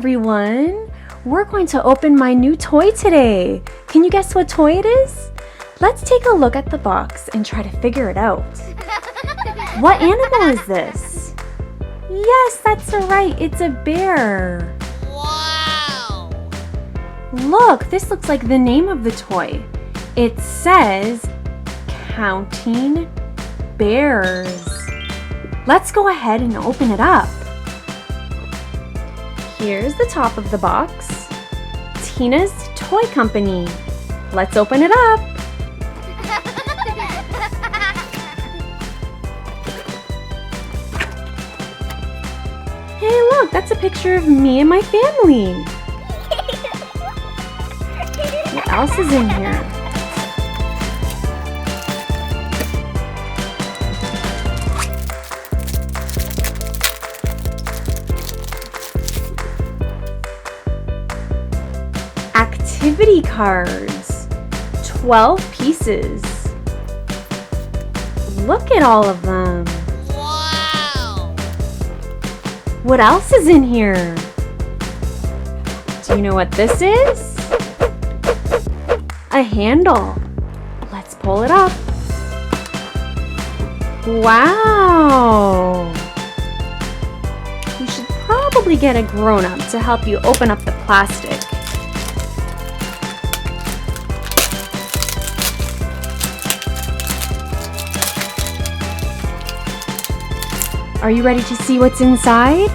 everyone! We're going to open my new toy today. Can you guess what toy it is? Let's take a look at the box and try to figure it out. What animal is this? Yes, that's right, it's a bear. Wow! Look, this looks like the name of the toy. It says, Counting Bears. Let's go ahead and open it up. Here's the top of the box. Tina's Toy Company. Let's open it up. Hey, look, that's a picture of me and my family. What else is in here? Activity cards, 12 pieces. Look at all of them. Wow! What else is in here? Do you know what this is? A handle. Let's pull it up. Wow! You should probably get a grown-up to help you open up the plastic. Are you ready to see what's inside?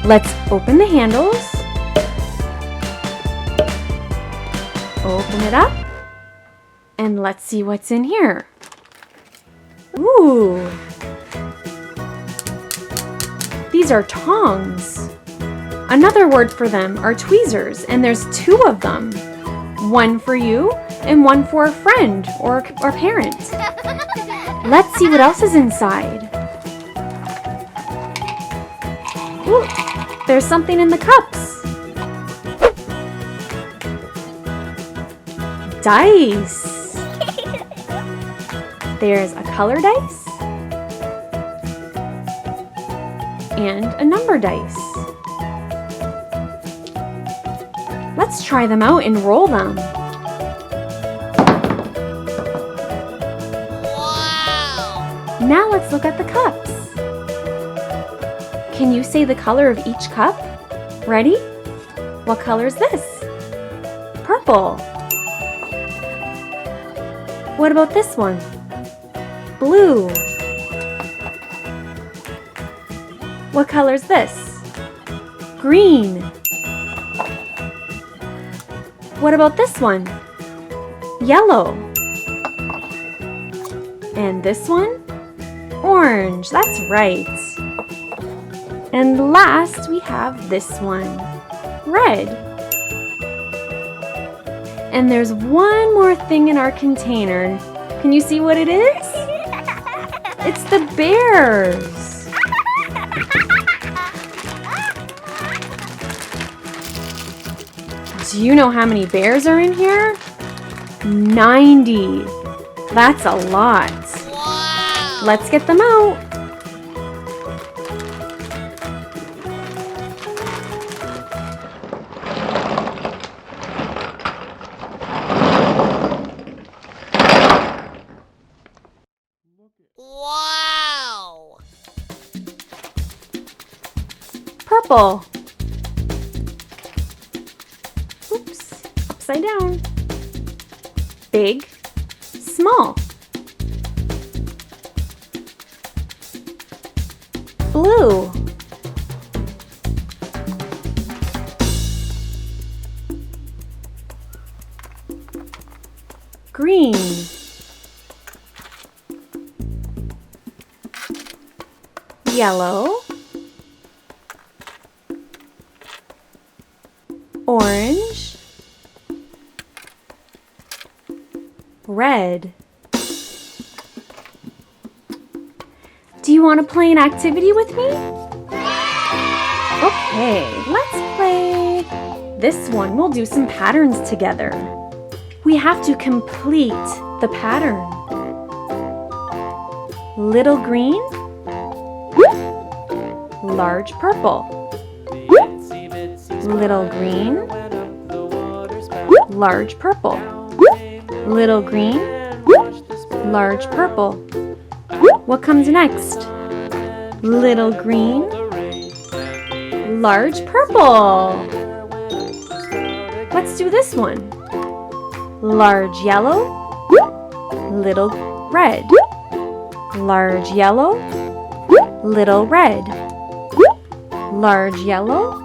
Let's open the handles. Open it up. And let's see what's in here. Ooh. These are tongs. Another word for them are tweezers, and there's 2 of them. One for you and one for a friend or parent. Let's see what else is inside. Ooh, there's something in the cups. Dice. There's a color dice and a number dice. Let's try them out and roll them. Wow! Now let's look at the cups. Can you say the color of each cup? Ready? What color is this? Purple. What about this one? Blue. What color is this? Green. What about this one? Yellow. And this one? Orange. That's right. And last, we have this one, red. And there's one more thing in our container. Can you see what it is? It's the bears. Do you know how many bears are in here? 90. That's a lot. Wow! Let's get them out. Wow! Purple. Oops, upside down. Big, small. Blue. Green. Yellow. Orange. Red. Do you want to play an activity with me? Okay, let's play this one. We'll do some patterns together. We have to complete the pattern. Little green, large purple. The itsy bitsy little green, large purple, little green, large purple. What comes next? Little green, large purple. Let's do this one. Large yellow, little red. Large yellow, little red. Large yellow,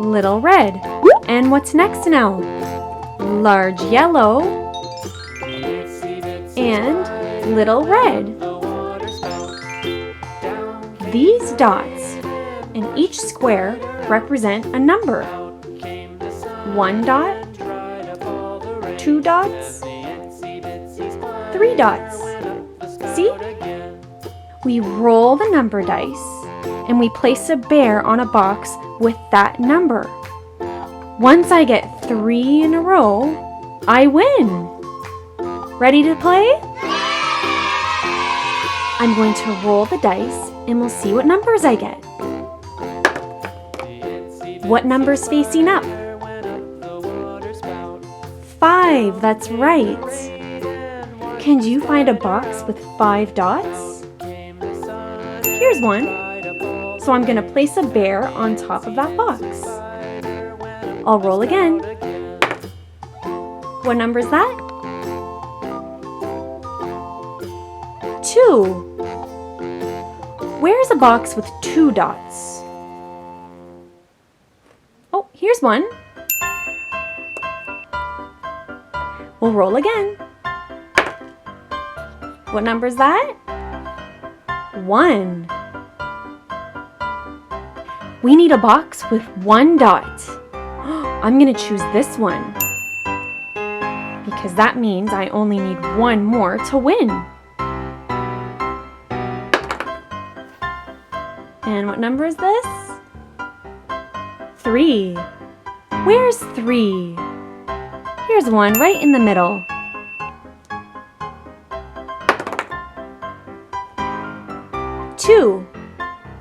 little red. And what's next now? Large yellow and little red. These dots in each square represent a number. 1 dot, 2 dots, 3 dots. See? We roll the number dice and we place a bear on a box with that number. Once I get 3 in a row, I win. Ready to play? I'm going to roll the dice and we'll see what numbers I get. What number's facing up? 5, that's right. Can you find a box with 5 dots? Here's one. So I'm going to place a bear on top of that box. I'll roll again. What number is that? 2. Where's a box with 2 dots? Oh, here's one. We'll roll again. What number is that? 1. We need a box with 1 dot. I'm going to choose this one because that means I only need 1 more to win. And what number is this? 3. Where's 3? Here's one right in the middle. 2.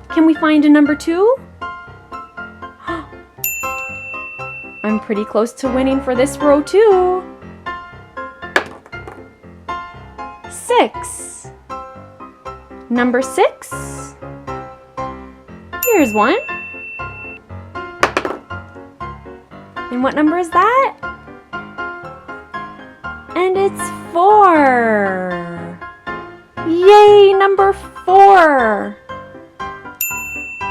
Can we find a number 2? I'm pretty close to winning for this row too. 6. Number 6. Here's one. And what number is that? And it's 4. Yay, number 4.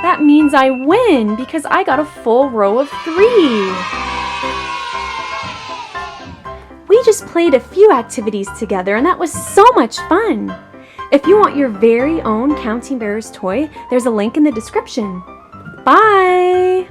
That means I win because I got a full row of 3. We just played a few activities together and that was so much fun. If you want your very own Counting Bears toy, there's a link in the description. Bye!